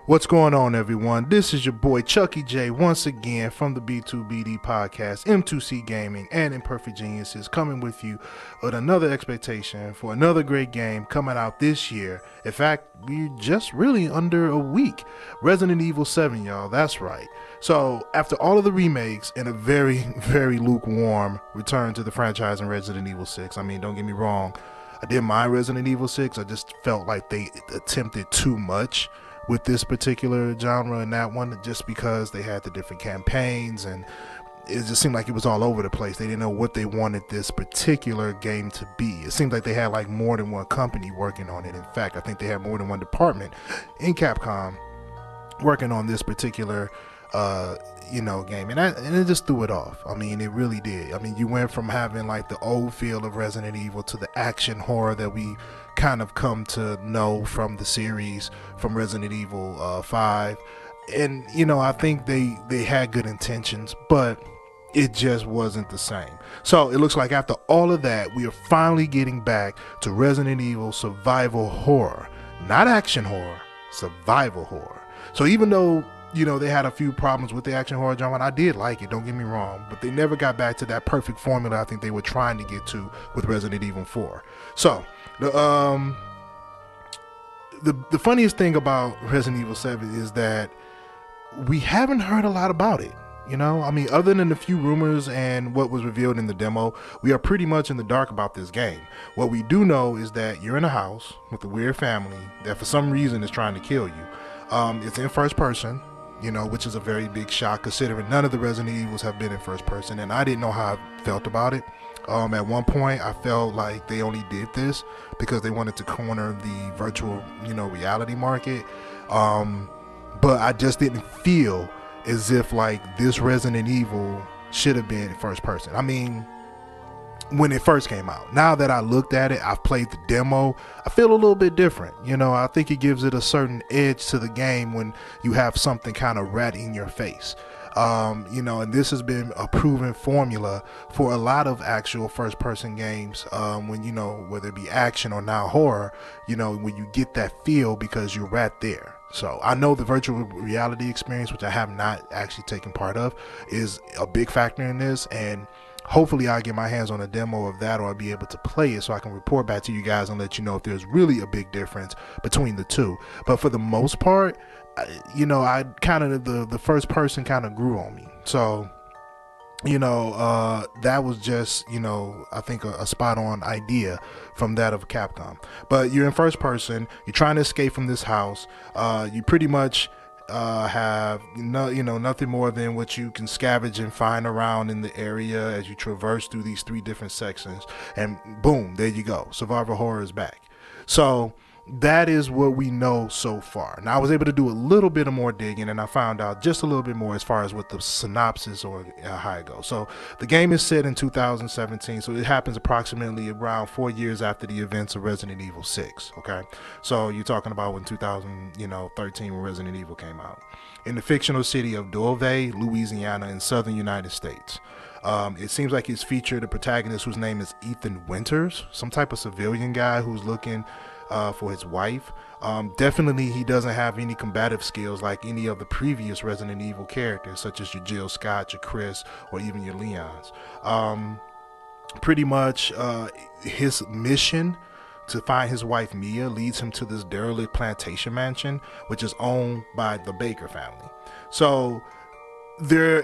What's going on, everyone? This is your boy Chucky J once again from the B2BD Podcast, M2C Gaming, and Imperfect Geniuses, coming with you with another expectation for another great game coming out this year. In fact, we're just really under a week. Resident Evil 7, y'all. That's right. So, after all of the remakes and a very, very lukewarm return to the franchise in Resident Evil 6, I mean, don't get me wrong, I didn't mind Resident Evil 6. I just felt like they attempted too much with this particular genre and that one, just because they had the different campaigns and it just seemed like it was all over the place. They didn't know what they wanted this particular game to be. It seemed like they had like more than one company working on it. In fact, I think they had more than one department in Capcom working on this particular game, and it just threw it off. I mean, it really did. I mean, you went from having like the old feel of Resident Evil to the action horror that we kind of come to know from the series, from Resident Evil 5. And I think they had good intentions, but it just wasn't the same. So it looks like after all of that, we are finally getting back to Resident Evil survival horror, not action horror, survival horror. So even though they had a few problems with the action horror genre, and I did like it, don't get me wrong, but they never got back to that perfect formula I think they were trying to get to with Resident Evil 4. So the funniest thing about Resident Evil 7 is that we haven't heard a lot about it. I mean, other than a few rumors and what was revealed in the demo, we are pretty much in the dark about this game. What we do know is that you're in a house with a weird family that for some reason is trying to kill you. It's in first person, which is a very big shock considering none of the Resident Evils have been in first person, and I didn't know how I felt about it. At one point, I felt like they only did this because they wanted to corner the virtual, reality market. But I just didn't feel as if like this Resident Evil should have been in first person. I mean, when it first came out. Now that I looked at it, I've played the demo, I feel a little bit different. I think it gives it a certain edge to the game when you have something kind of right in your face. And this has been a proven formula for a lot of actual first person games, when whether it be action or now horror, when you get that feel because you're right there. So I know the virtual reality experience, which I have not actually taken part of, is a big factor in this, and hopefully I'll get my hands on a demo of that, or I'll be able to play it so I can report back to you guys and let you know if there's really a big difference between the two. But for the most part, I kind of, the first person kind of grew on me. So, that was just, I think a spot on idea from that of Capcom. But you're in first person, you're trying to escape from this house. You pretty much have nothing more than what you can scavenge and find around in the area as you traverse through these 3 different sections, and boom, there you go, survival horror is back. So that is what we know so far. Now I was able to do a little bit of more digging, and I found out just a little bit more as far as what the synopsis or how it goes. So the game is set in 2017, so it happens approximately around 4 years after the events of Resident Evil 6. Okay, so you're talking about when 2013, when Resident Evil came out, in the fictional city of Dove, Louisiana, in southern United States. It seems like it's featured a protagonist whose name is Ethan Winters, some type of civilian guy who's looking for his wife. Definitely he doesn't have any combative skills like any of the previous Resident Evil characters, such as your Jill Scott, your Chris, or even your Leons. Pretty much his mission to find his wife Mia leads him to this derelict plantation mansion, which is owned by the Baker family. So there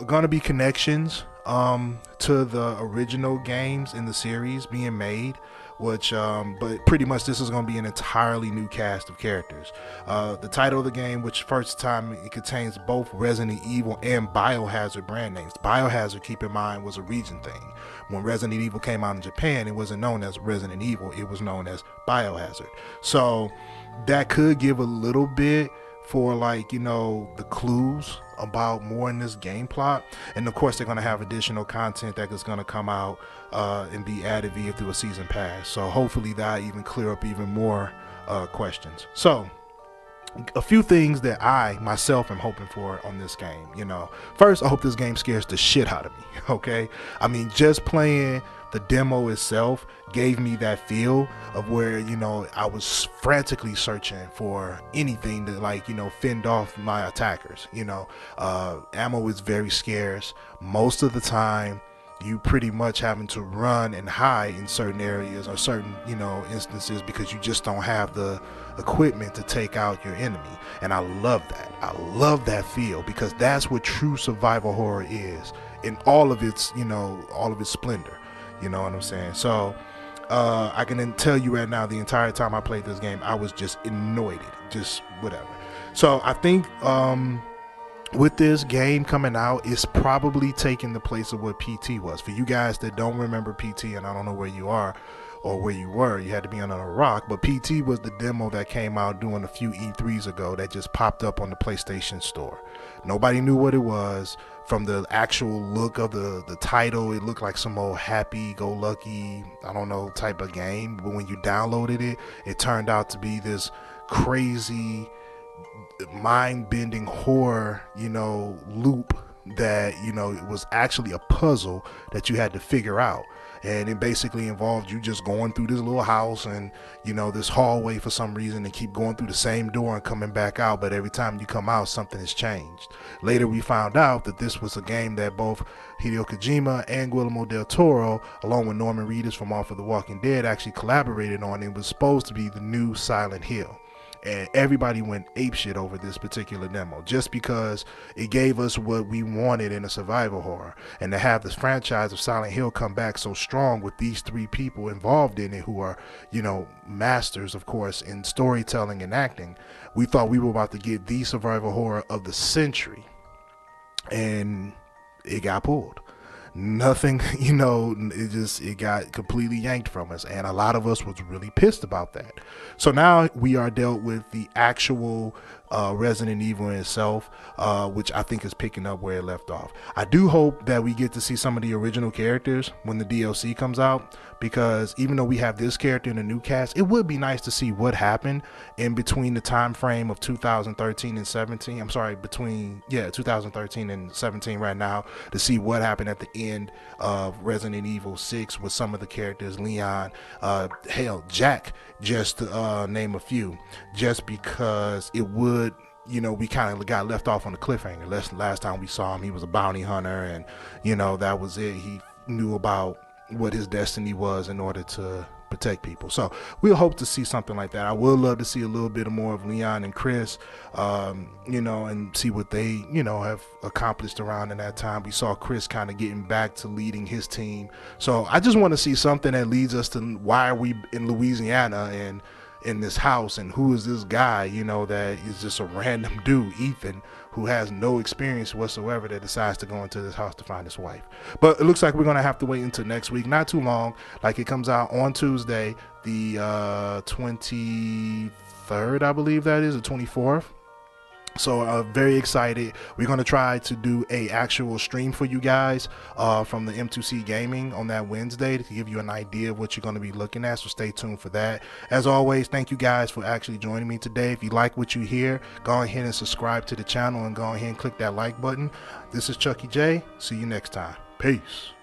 gonna be connections to the original games in the series being made, which but pretty much this is going to be an entirely new cast of characters. The title of the game, which first time it contains both Resident Evil and Biohazard brand names. Biohazard, keep in mind, was a region thing. When Resident Evil came out in Japan, it wasn't known as Resident Evil, it was known as Biohazard. So that could give a little bit for the clues about more in this game plot. And of course they're going to have additional content that is going to come out and be added through a season pass. So hopefully that even clear up even more questions. So a few things that I myself am hoping for on this game. First, I hope this game scares the shit out of me. Okay, I mean, just playing the demo itself gave me that feel of where I was frantically searching for anything to fend off my attackers. Ammo is very scarce most of the time. You pretty much having to run and hide in certain areas or certain instances because you just don't have the equipment to take out your enemy. And I love that feel, because that's what true survival horror is in all of its splendor. You know what I'm saying? So I can tell you right now, the entire time I played this game, I was just annoyed, just whatever. So I think with this game coming out, it's probably taking the place of what PT was. For you guys that don't remember PT, and I don't know where you are or where you were, you had to be under a rock, but PT was the demo that came out doing a few E3s ago that just popped up on the PlayStation Store. Nobody knew what it was. From the actual look of the title, it looked like some old happy-go-lucky, I don't know, type of game. But when you downloaded it, it turned out to be this crazy, mind-bending horror, loop that, it was actually a puzzle that you had to figure out. And it basically involved you just going through this little house and, this hallway for some reason, and keep going through the same door and coming back out. But every time you come out, something has changed. Later, we found out that this was a game that both Hideo Kojima and Guillermo del Toro, along with Norman Reedus from off of The Walking Dead, actually collaborated on. It was supposed to be the new Silent Hill. And everybody went apeshit over this particular demo just because it gave us what we wanted in a survival horror. And to have this franchise of Silent Hill come back so strong with these three people involved in it who are, masters, of course, in storytelling and acting, we thought we were about to get the survival horror of the century. And it got pulled. Nothing, it got completely yanked from us, and a lot of us was really pissed about that. So now we are dealt with the actual Resident Evil in itself, which I think is picking up where it left off. I do hope that we get to see some of the original characters when the DLC comes out, because even though we have this character in the new cast, it would be nice to see what happened in between the time frame of 2013 and 17. I'm sorry, between 2013 and 17 right now, to see what happened at the end of Resident Evil 6 with some of the characters, Leon, Jack, just to name a few, just because it would, we kind of got left off on the cliffhanger. Last time we saw him, he was a bounty hunter, and that was it. He knew about what his destiny was in order to protect people. So we'll hope to see something like that. I would love to see a little bit more of Leon and Chris, and see what they, have accomplished around in that time. We saw Chris kind of getting back to leading his team. So I just want to see something that leads us to why are we in Louisiana and in this house, and who is this guy, that is just a random dude, Ethan, who has no experience whatsoever, that decides to go into this house to find his wife. But it looks like we're going to have to wait until next week, not too long. Like, it comes out on Tuesday, the 23rd, I believe that is, the 24th. So very excited. We're going to try to do a actual stream for you guys from the M2C Gaming on that Wednesday to give you an idea of what you're going to be looking at. So stay tuned for that. As always, thank you guys for actually joining me today. If you like what you hear, go ahead and subscribe to the channel and go ahead and click that like button. This is Chucky J. See you next time. Peace.